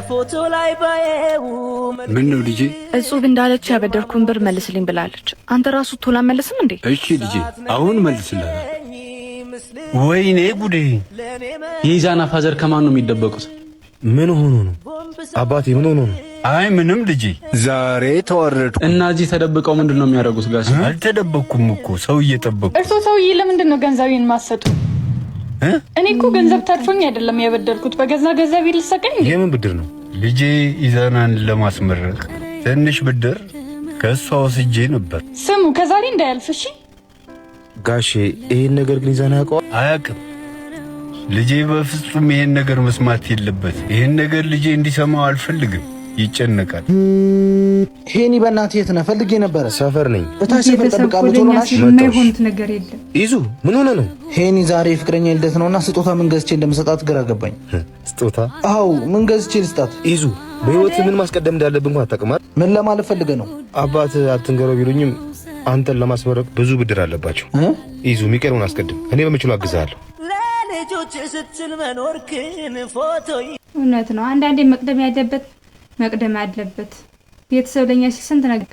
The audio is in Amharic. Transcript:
ፎቶ ላይ ባየው ምን ነው ልጄ? እጹብ እንዳለች ያበደርኩን ብር መልስልኝ ብላለች። አንተ ራሱ ቶላ መልስም እንዴ? እሺ ልጄ አሁን መልስልኝ። ወይኔ ጉዴ! የኢዛና ፋዘር ከማን ነው የሚደበቁት? ምን ሆኖ ነው አባቴ? ምን ሆኖ ነው? አይ ምንም ልጄ፣ ዛሬ ተዋረድኩ እና እዚህ ተደብቀው ምንድነው የሚያደርጉት? ጋሽ አልተደበኩም እኮ ሰው እየጠበቁ። እርሶ ሰውዬ ለምንድን ነው ገንዘቤን ማሰጡ? እኔ እኮ ገንዘብ ተርፎኝ አይደለም ያበደርኩት፣ በገዛ ገንዘቤ ልሰቀኝ እንዴ? የምን ብድር ነው ልጄ? ኢዛናን ለማስመረቅ ትንሽ ብድር ከሷ ወስጄ ነበር። ስሙ ከዛሬ እንዳያልፍ እሺ? ጋሼ ይሄን ነገር ግን ኢዛና ያውቀዋል? አያውቅም። ልጄ በፍጹም ይሄን ነገር መስማት የለበት። ይሄን ነገር ልጄ እንዲሰማው አልፈልግም። ይጨነቃል። ሄኒ በእናትህ የት ነህ? ፈልጌ ነበር። ሰፈር ነኝ። እታች ሰፈር ጠብቃለሁ። ቶሎ ናሽ። የማይሆኑት ነገር የለም። ይዙ ምን ሆነ ነው? ሄኒ ዛሬ ፍቅረኛ ልደት ነውና ስጦታ ምን ገዝቼ እንደምሰጣት ግራ ገባኝ። ስጦታ? አዎ ምን ገዝቼ ልስጣት? ይዙ በህይወት ምን ማስቀደም እንዳለብን እንኳን አታውቅም። ምን ለማለት ፈልገህ ነው? አባት አትንገረው ቢሉኝም አንተን ለማስመረቅ ብዙ ብድር አለባቸው። ይዙ የሚቀርውን አስቀድም፣ እኔ በምችለው አግዛለሁ። ለልጆች ስትል መኖርክን ፎቶ እውነት ነው። አንዳንዴ መቅደም ያለበት ቤተሰብ ለኛ ሲል ስንት ነገር